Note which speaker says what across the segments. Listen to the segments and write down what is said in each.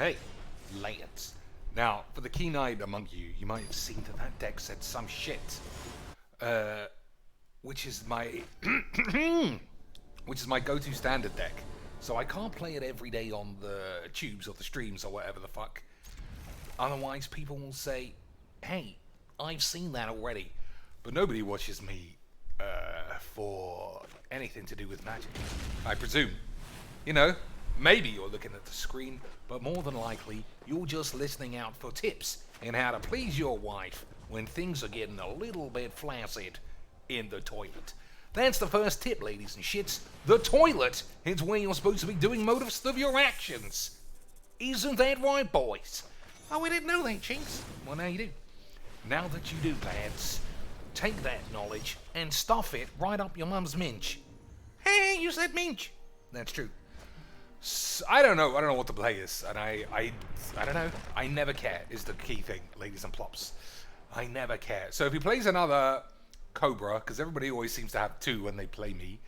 Speaker 1: Hey, lads. Now, for the keen-eyed among you, you might have seen that that deck said some shit. Which is my go-to standard deck. So I can't play it every day on the tubes or the streams or whatever the fuck. Otherwise, people will say, hey, I've seen that already. But nobody watches me for anything to do with Magic, I presume. You know, maybe you're looking at the screen, but more than likely, you're just listening out for tips in how to please your wife when things are getting a little bit flaccid in the toilet. That's the first tip, ladies and shits. The toilet is where you're supposed to be doing most of your actions. Isn't that right, boys? Oh, we didn't know that, Chinks. Well, now you do. Now that you do, lads, take that knowledge and stuff it right up your mum's minge. Hey, you said minge. That's true. So, I don't know what the play is, and I don't know. I never care is the key thing, ladies and plops. I never care. So if he plays another Cobra, because everybody always seems to have two when they play me.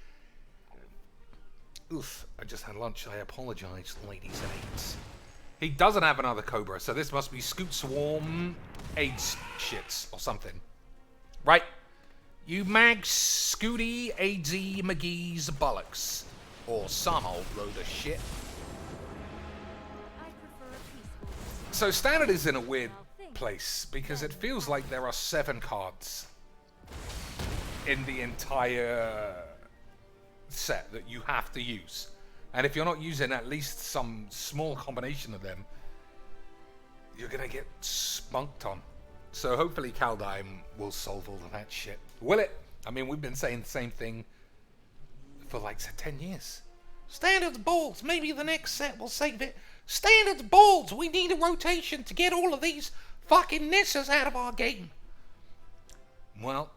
Speaker 1: Oof, I just had lunch. I apologize, ladies and aids. He doesn't have another Cobra, so this must be Scoot Swarm AIDS shits or something. Right? You Mags, Scooty, AD, McGee's bollocks. Or some old load of shit. So standard is in a weird place because it feels like there are 7 cards in the entire set that you have to use. And if you're not using at least some small combination of them, you're gonna get spunked on. So hopefully Kaldheim will solve all of that shit. Will it? I mean, we've been saying the same thing for like 10 years. Standard's balls. Maybe the next set will save it. Standard's balls. We need a rotation to get all of these fucking Nissas out of our game. Well,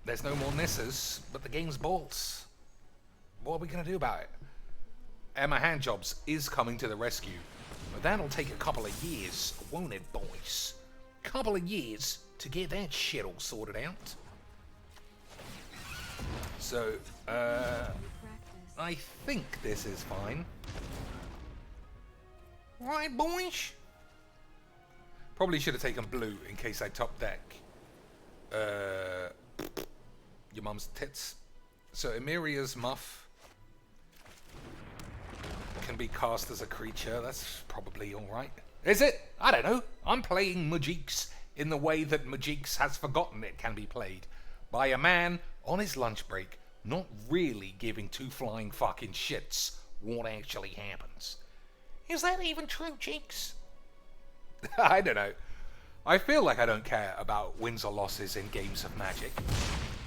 Speaker 1: there's no more Nissas, but the game's balls. What are we going to do about it? Emma Handjobs is coming to the rescue, but that'll take a couple of years, won't it, boys? Couple of years to get that shit all sorted out. So, I think this is fine. Right, boys? Probably should have taken blue in case I top deck. Your mum's tits. So Emeria's Muff can be cast as a creature. That's probably alright. Is it? I don't know. I'm playing Magix in the way that Magix has forgotten it can be played. By a man on his lunch break, not really giving two flying fucking shits what actually happens. Is that even true, Cheeks? I don't know. I feel like I don't care about wins or losses in games of Magic.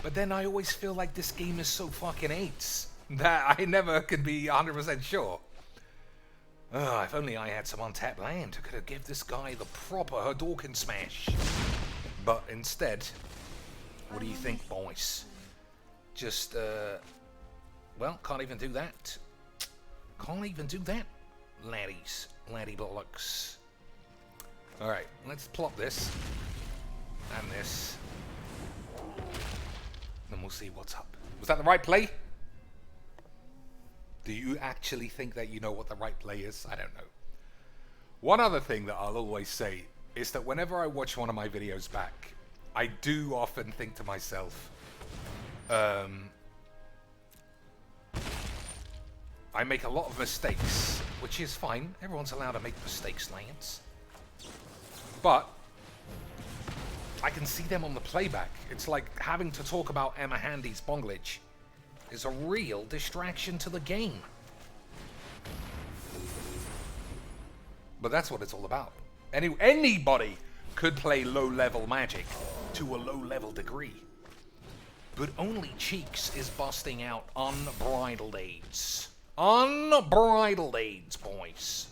Speaker 1: But then I always feel like this game is so fucking AIDS that I never can be 100% sure. Oh, if only I had some untapped land, I could have given this guy the proper Hadouken smash. But instead, what do you think, boys? Just, well, can't even do that. Can't even do that, laddies. Laddie bollocks. Alright, let's plot this. And this. Then we'll see what's up. Was that the right play? Do you actually think that you know what the right play is? I don't know. One other thing that I'll always say is that whenever I watch one of my videos back, I do often think to myself, I make a lot of mistakes, which is fine. Everyone's allowed to make mistakes, Lance. But I can see them on the playback. It's like having to talk about Emma Handy's bonglage is a real distraction to the game. But that's what it's all about. Anybody could play low-level Magic to a low-level degree. But only Cheeks is busting out unbridled AIDS. Unbridled AIDS, boys.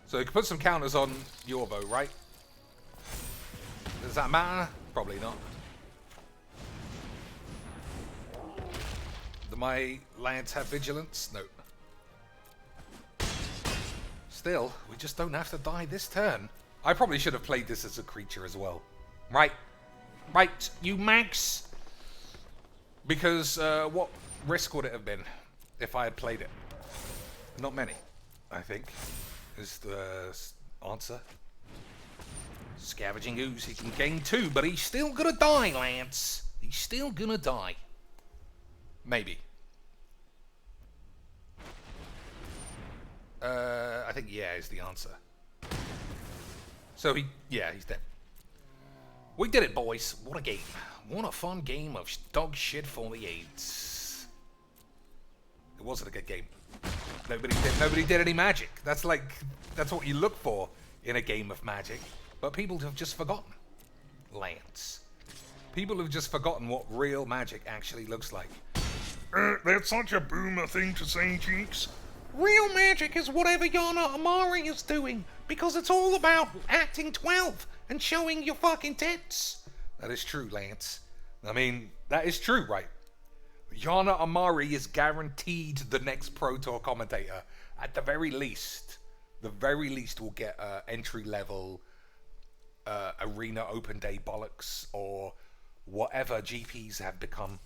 Speaker 1: So you can put some counters on Yorvo, right? Does that matter? Probably not. Do my lands have vigilance? No. Still, we just don't have to die this turn. I probably should have played this as a creature as well. Right. Right, you Max. Because what risk would it have been if I had played it? Not many, I think, is the answer. Scavenging Ooze, he can gain 2, but he's still gonna die, Lance. He's still gonna die. Maybe. I think yeah is the answer. So he's dead. We did it, boys. What a game. What a fun game of dog shit for the AIDS. It wasn't a good game. Nobody did any magic. That's what you look for in a game of Magic. But people have just forgotten. Lance. People have just forgotten what real Magic actually looks like. That's such a boomer thing to say, Jinx. Real Magic is whatever Yana Amari is doing, because it's all about acting 12 and showing your fucking tits. That is true, Lance. I mean, that is true, right? Yana Amari is guaranteed the next Pro Tour commentator. At the very least will get entry level arena open day bollocks or whatever GPs have become.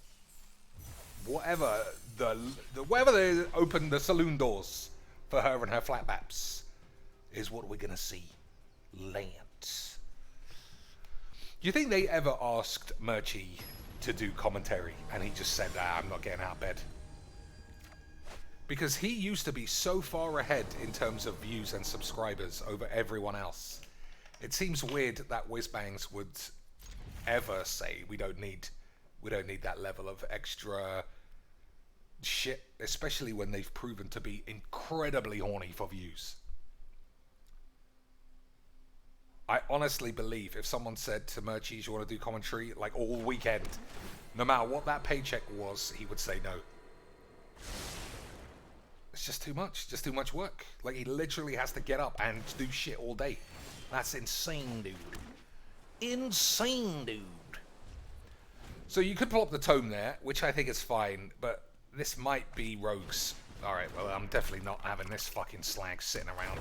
Speaker 1: Whatever they open the saloon doors for her and her flatbaps is what we're gonna see. Lance. Do you think they ever asked Murchie to do commentary and he just said, I'm not getting out of bed? Because he used to be so far ahead in terms of views and subscribers over everyone else. It seems weird that Whizbangs would ever say we don't need that level of extra shit, especially when they've proven to be incredibly horny for views. I honestly believe if someone said to Murchies, you want to do commentary like all weekend, no matter what that paycheck was, he would say no. It's just too much work. Like, he literally has to get up and do shit all day. That's insane, dude. Insane, dude. So you could pull up the tome there, which I think is fine, but this might be Rogues. Alright, well, I'm definitely not having this fucking slag sitting around.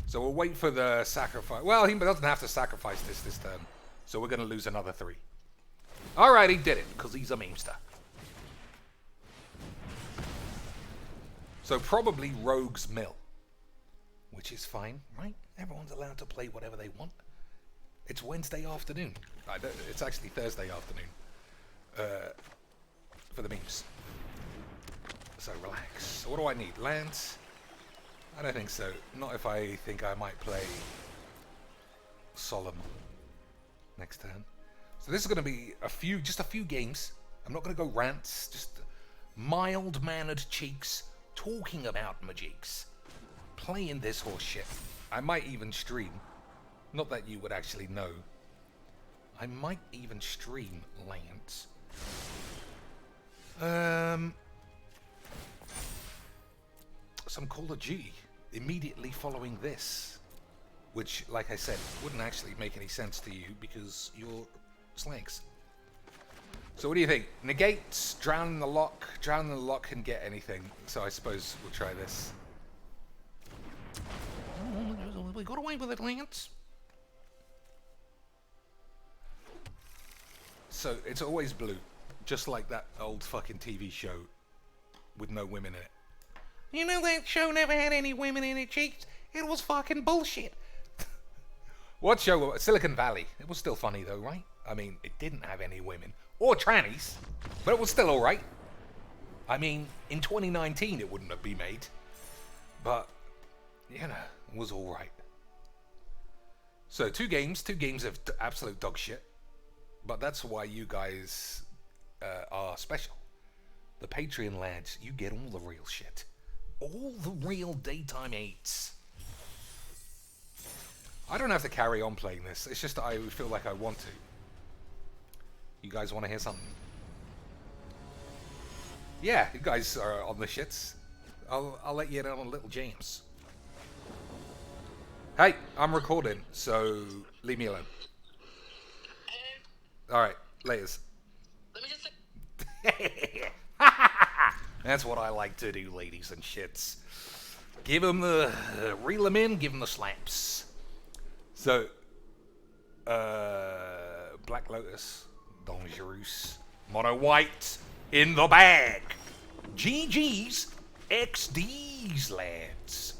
Speaker 1: So we'll wait for the sacrifice. Well, he doesn't have to sacrifice this turn. So we're going to lose another 3. Alright, he did it, because he's a memester. So probably Rogue's Mill. Which is fine, right? Everyone's allowed to play whatever they want. It's Wednesday afternoon. It's actually Thursday afternoon. For the memes. So relax. So what do I need? Lands? I don't think so. Not if I think I might play Solemn next turn. So this is going to be just a few games. I'm not going to go rants. Just mild-mannered cheeks talking about Magics. Playing this horse shit. I might even stream. Not that you would actually know. I might even stream Lance. Some Call of Duty immediately following this, which, like I said, wouldn't actually make any sense to you because you're slags. So what do you think? Negates, Drown in the Lock. Drown in the Lock can get anything, so I suppose we'll try this. Oh, we got away with it, Lance. So it's always blue. Just like that old fucking TV show with no women in it. You know that show never had any women in it, Cheeks? It was fucking bullshit. What show? Silicon Valley. It was still funny though, right? I mean, it didn't have any women. Or trannies. But it was still alright. I mean, in 2019 it wouldn't have been made. But, you know, it was alright. So, two games of absolute dog shit. But that's why you guys are special. The Patreon lads, you get all the real shit. All the real daytime 8s. I don't have to carry on playing this. It's just that I feel like I want to. You guys want to hear something? Yeah, you guys are on the shits. I'll let you in on little James. Hey, I'm recording, so leave me alone. Alright, laters.
Speaker 2: Let me just
Speaker 1: That's what I like to do, ladies and shits. Give them the... reel them in, give them the slaps. So, Black Lotus, Dangerous, Mono White, in the bag. GG's, XDs, lads.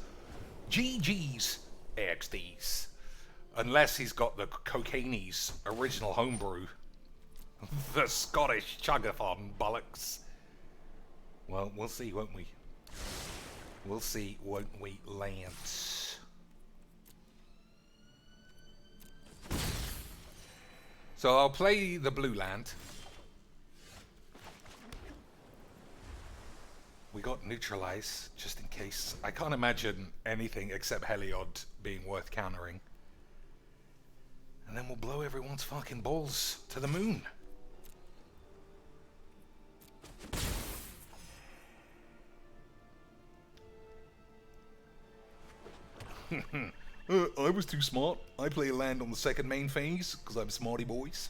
Speaker 1: GG's XDs. Unless he's got the Cocaine's original homebrew. The Scottish Chuggathon bollocks. Well, we'll see, won't we? We'll see, won't we, Lance? So I'll play the blue land. We got Neutralize, just in case. I can't imagine anything except Heliod being worth countering. And then we'll blow everyone's fucking balls to the moon. I was too smart. I play a land on the second main phase, because I'm smarty boys.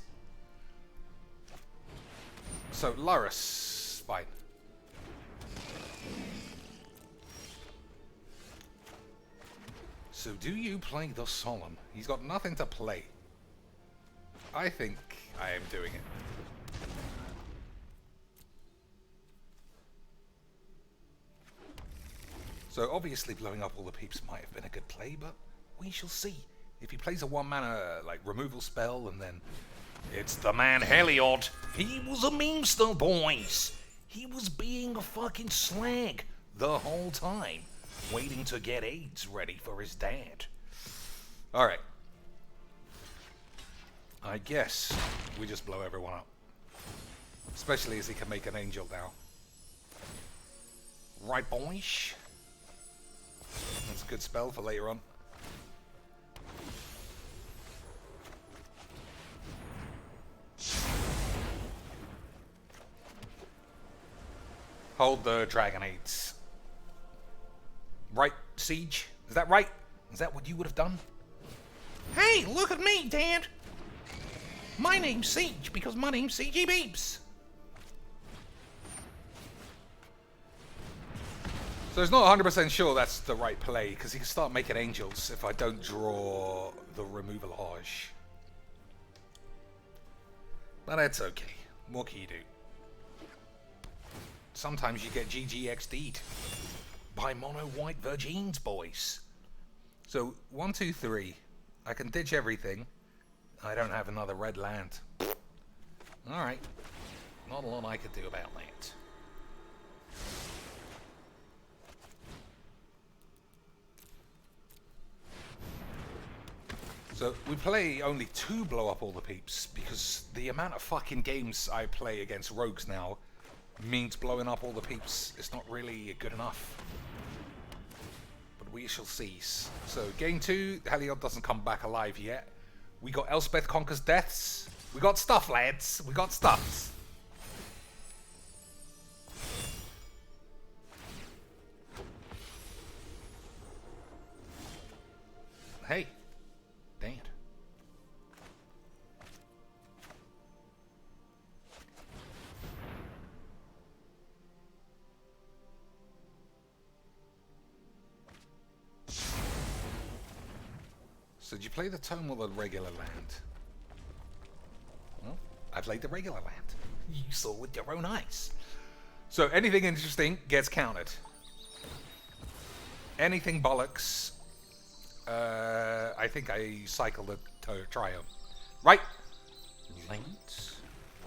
Speaker 1: So, Lurrus, fine. So do you play the Solemn? He's got nothing to play. I think I am doing it. So obviously blowing up all the peeps might have been a good play, but we shall see. If he plays a one-mana like removal spell and then it's the man Heliod. He was a memester, boys. He was being a fucking slag the whole time, waiting to get AIDS ready for his dad. Alright. I guess we just blow everyone up. Especially as he can make an angel now. Right, boys? That's a good spell for later on. Hold the Dragonades. Right, Siege? Is that right? Is that what you would have done? Hey, look at me, Dad! My name's Siege because my name's CG Beeps. So it's not 100% sure that's the right play, because he can start making angels if I don't draw the removalage. But that's okay. What can you do? Sometimes you get GGXD'd by mono white Virgins, boys. So 1, 2, 3. I can ditch everything. I don't have another red land. Alright. Not a lot I could do about that. So we play only 2 blow up all the peeps because the amount of fucking games I play against rogues now means blowing up all the peeps is not really good enough. But we shall see. So game 2, Heliod doesn't come back alive yet. We got Elspeth conquers deaths. We got stuff, lads. We got stuff. Hey. Dang it. So did you play the Tome or the regular land? Well, I played the regular land. You saw with your own eyes. So anything interesting gets countered. Anything bollocks, I think I cycled the Triome. Right. Lance.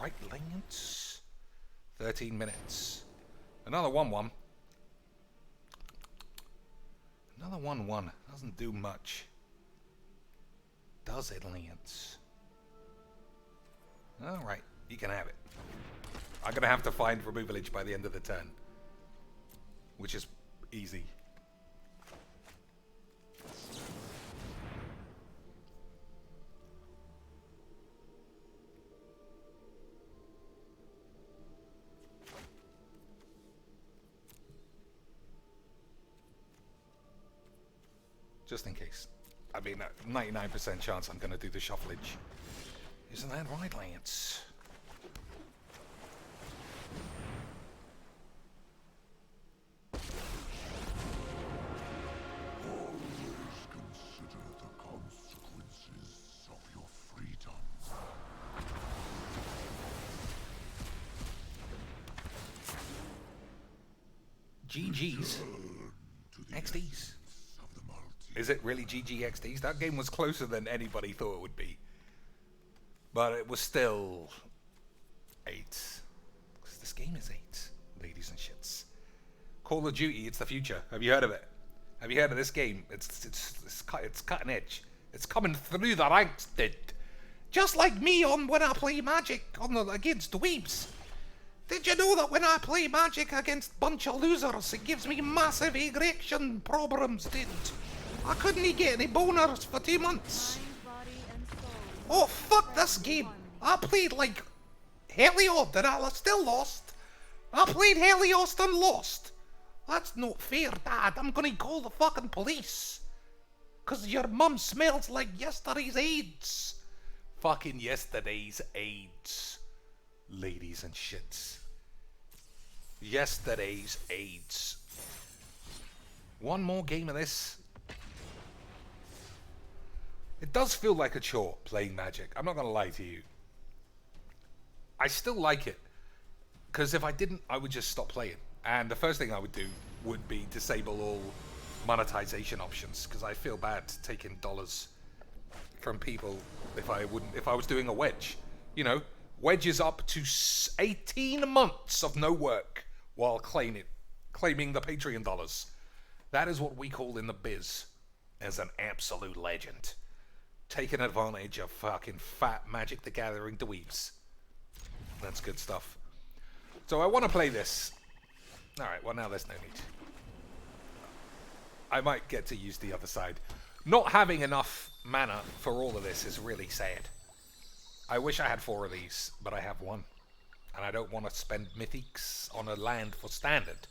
Speaker 1: Right, Lance. 13 minutes. Another 1-1. Another 1-1. Doesn't do much. Does it, Lance? Alright, you can have it. I'm going to have to find Removalage by the end of the turn. Which is easy. Just in case. I mean, 99% chance I'm going to do the shufflage. Isn't that right, Lance?
Speaker 2: Always consider the consequences of your freedom.
Speaker 1: GG's.
Speaker 2: To the
Speaker 1: XDs.
Speaker 2: of the multi.
Speaker 1: Is it really GG XDs? That game was closer than anybody thought it would be. But it was still 8. Because this game is 8, ladies and shits. Call of Duty, it's the future. Have you heard of it? Have you heard of this game? It's cutting edge. It's coming through the ranks, dude. Just like me when I play Magic against dweebs. Did you know that when I play Magic against bunch of losers, it gives me massive erection problems, dude? I couldn't get any boners for 2 months. Oh, fuck this game. I played like Heliod and I still lost. I played Helios and lost. That's not fair, Dad. I'm gonna call the fucking police. 'Cause your mum smells like yesterday's AIDS. Fucking yesterday's AIDS. Ladies and shits. Yesterday's AIDS. One more game of this. It does feel like a chore playing Magic. I'm not gonna lie to you. I still like it. Because if I didn't, I would just stop playing. And the first thing I would do would be disable all monetization options, because I feel bad taking dollars from people if I was doing a wedge. You know, wedge is up to 18 months of no work while claiming the Patreon dollars. That is what we call in the biz as an absolute legend. Taking advantage of fucking fat Magic the Gathering dweebs. That's good stuff. So I want to play this. Alright, well now there's no need. I might get to use the other side. Not having enough mana for all of this is really sad. I wish I had 4 of these, but I have 1. And I don't want to spend mythics on a land for standard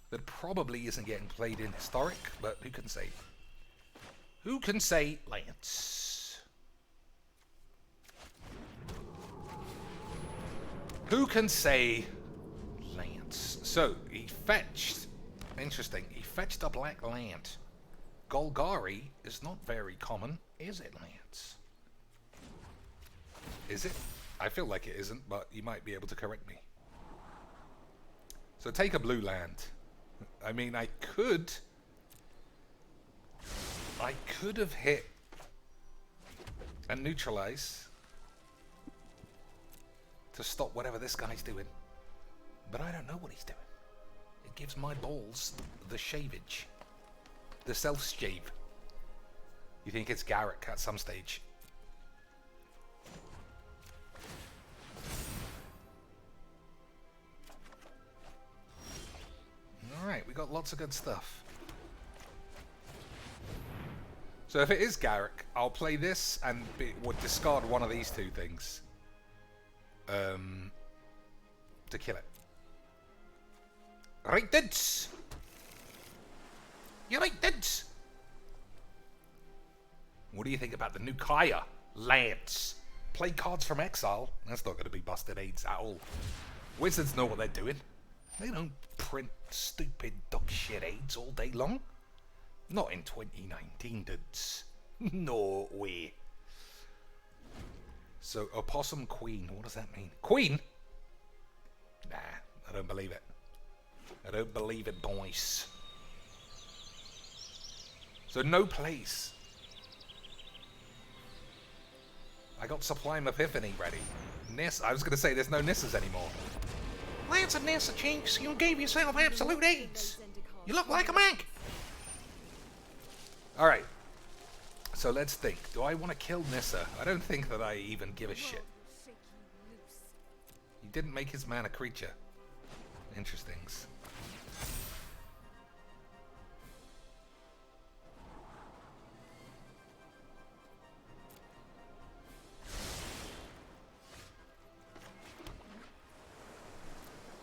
Speaker 1: that probably isn't getting played in historic, but who can say? Who can say Lance? Who can say Lance? So, he fetched... Interesting. He fetched a black land. Golgari is not very common, is it, Lance? Is it? I feel like it isn't, but you might be able to correct me. So take a blue land. I mean, I could have hit and neutralize to stop whatever this guy's doing. But I don't know what he's doing. It gives my balls the shavage. The self-shave. You think it's Garrick at some stage? Alright, we got lots of good stuff. So if it is Garrick, I'll play this and would discard one of these 2 things. To kill it. Right, dudes! You're right, dudes! What do you think about the new Kaya? Lance. Play cards from exile. That's not going to be busted aids at all. Wizards know what they're doing. They don't print stupid dog shit aids all day long. Not in 2019, dudes. No way. So, Opossum Queen. What does that mean? Queen? Nah, I don't believe it. I don't believe it, boys. So, no place. I got Sublime Epiphany ready. I was going to say there's no Nissas anymore. That's a Nissa, Chinks. You gave yourself absolute AIDS. You look like a mag. Alright. So let's think. Do I want to kill Nissa? I don't think that I even give a shit. He didn't make his man a creature. Interesting.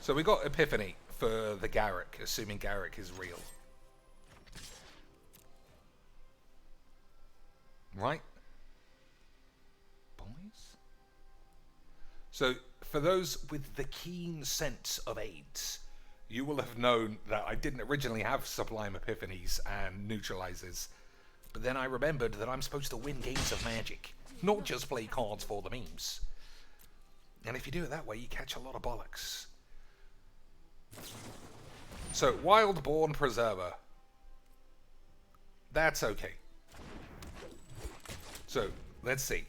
Speaker 1: So we got Epiphany for the Garrick, assuming Garrick is real. Right? Boys? So, for those with the keen sense of AIDS, you will have known that I didn't originally have Sublime Epiphanies and Neutralizes, but then I remembered that I'm supposed to win games of Magic, not just play cards for the memes. And if you do it that way, you catch a lot of bollocks. So, Wildborn Preserver. That's okay. So, let's see.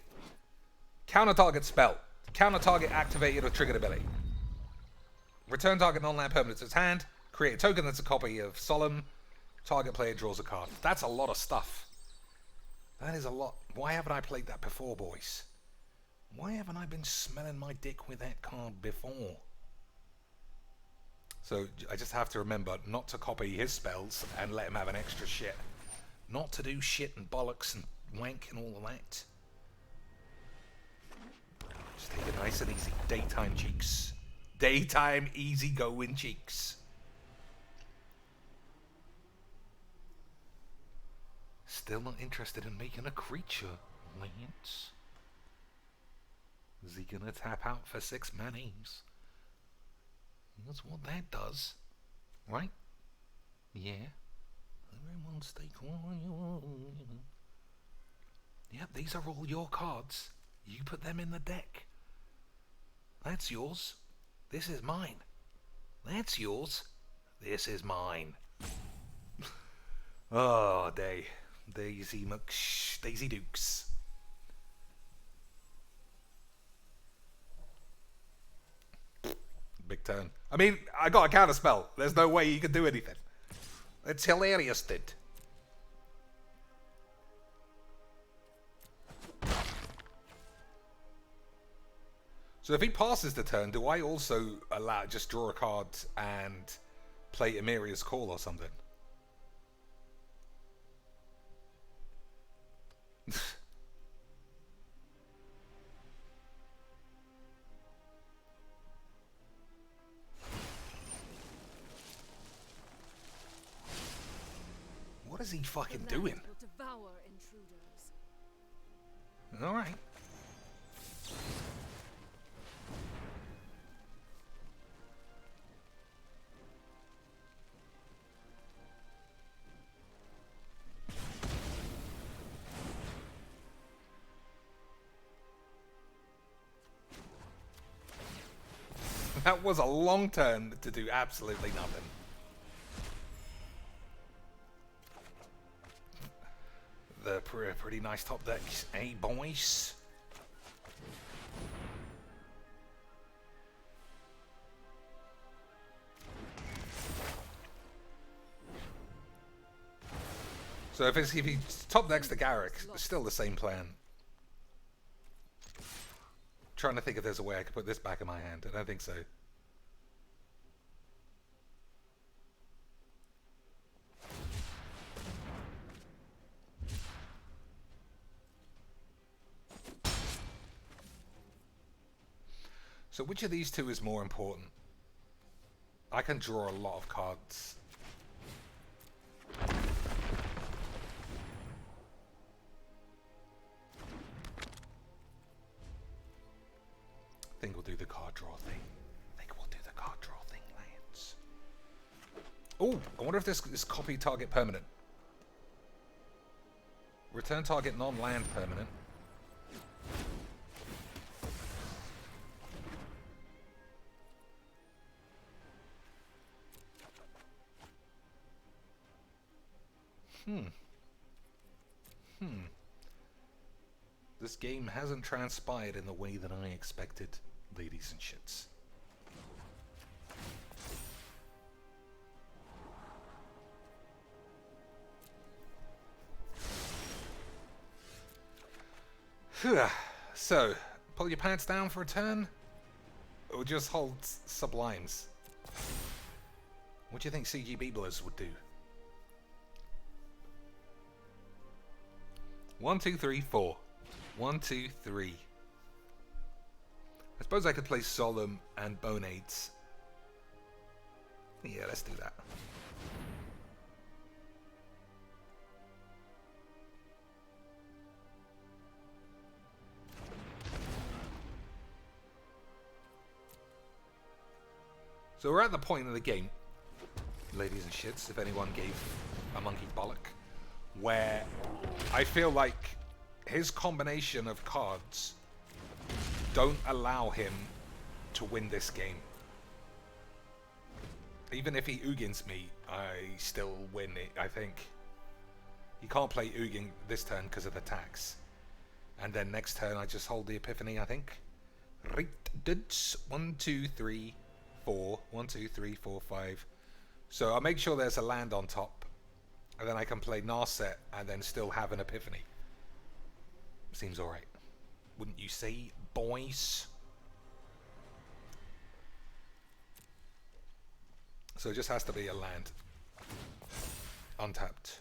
Speaker 1: Counter target spell. Counter target activated or triggered ability. Return target non-land permanent to its hand. Create a token that's a copy of Solemn. Target player draws a card. That's a lot of stuff. That is a lot. Why haven't I played that before, boys? Why haven't I been smelling my dick with that card before? So I just have to remember not to copy his spells and let him have an extra shit. Not to do shit and bollocks and wank and all of that. Just take it nice and easy. Daytime cheeks. Daytime easy going cheeks. Still not interested in making a creature, Lance. Is he gonna tap out for 6 manas? That's what that does, right? Yeah. Everyone stay quiet. Yep, these are all your cards. You put them in the deck. That's yours. This is mine. That's yours. This is mine. Oh, Daisy Dukes. Big turn. I mean, I got a counter spell. There's no way you can do anything. It's hilarious, dude. So if he passes the turn, do I also just draw a card and play Emeria's Call or something? What is he fucking doing? Alright. That was a long turn to do absolutely nothing. The pretty nice top decks, eh, boys? So if he top decks the Garrick, it's still the same plan. Trying to think if there's a way I could put this back in my hand. I don't think so. So which of these two is more important? I can draw a lot of cards. I think we'll do the card draw thing. Lance. Oh, I wonder if this is copy target permanent. Return target non-land permanent. This game hasn't transpired in the way that I expected, ladies and shits. So, pull your pants down for a turn? Or just hold Sublimes? What do you think CG Beeblers would do? 1, 2, 3, 4. 1, 2, 3. I suppose I could play Solemn and Bonades. Yeah, let's do that. So we're at the point of the game, ladies and shits, if anyone gave a monkey bollock, where I feel like his combination of cards don't allow him to win this game. Even if he Ugins me, I still win it, I think. You can't play Ugin this turn because of the tax. And then next turn I just hold the Epiphany, I think. Right, dudes. 1, 2, 3, 4. 1, 2, 3, 4, 5. So I'll make sure there's a land on top. And then I can play Narset and then still have an Epiphany. Seems alright. Wouldn't you say, boys? So it just has to be a land. Untapped.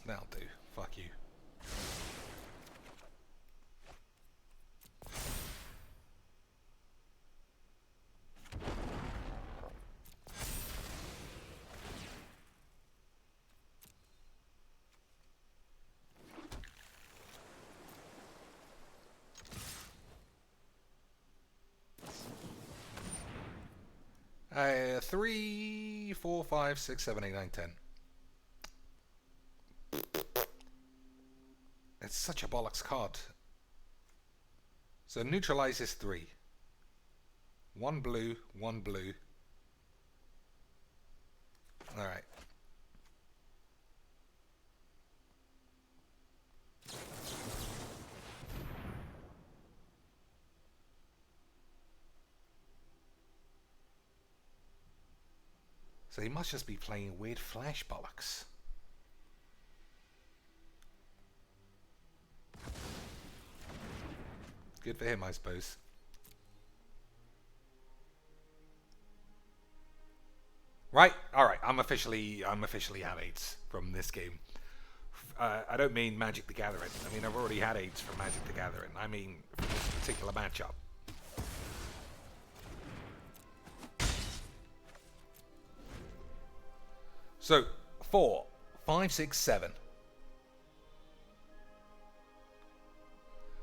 Speaker 1: That'll do. Fuck you. Uh, 3, 4, 5, 6, 7, 8, 9, 10. It's such a bollocks card. So Neutralize is 3. 1 blue, 1 blue. Alright. So he must just be playing weird flash bollocks. Good for him, I suppose. Right, alright, I'm officially had 8s from this game. I don't mean Magic the Gathering. I mean, I've already had 8s from Magic the Gathering. I mean, for this particular matchup. So, 4, 5, 6, 7.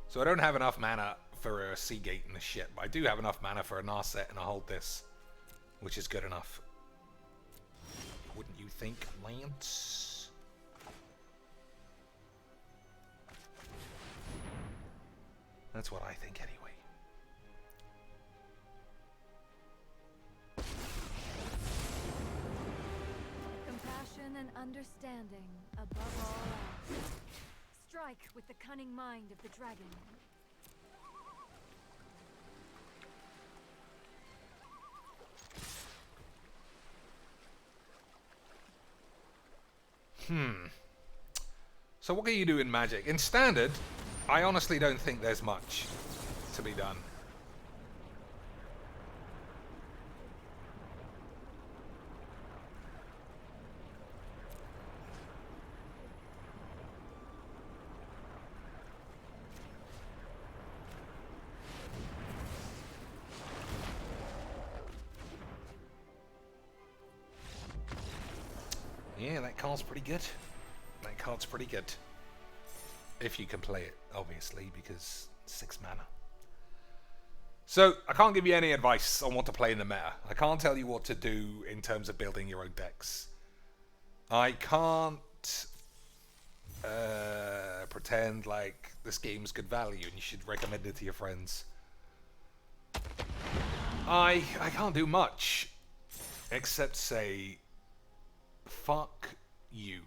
Speaker 1: So I don't have enough mana for a Seagate and a shit, but I do have enough mana for a Narset and a hold this, which is good enough. Wouldn't you think, Lance? That's what I think anyway.
Speaker 3: Compassion and understanding above all else. Strike with the cunning mind of the dragon.
Speaker 1: So what can you do in Magic? In Standard, I honestly don't think there's much to be done. Yeah, that card's pretty good. That card's pretty good. If you can play it, obviously, because 6 mana. So, I can't give you any advice on what to play in the meta. I can't tell you what to do in terms of building your own decks. I can't pretend like this game's good value and you should recommend it to your friends. I can't do much except say, fuck you.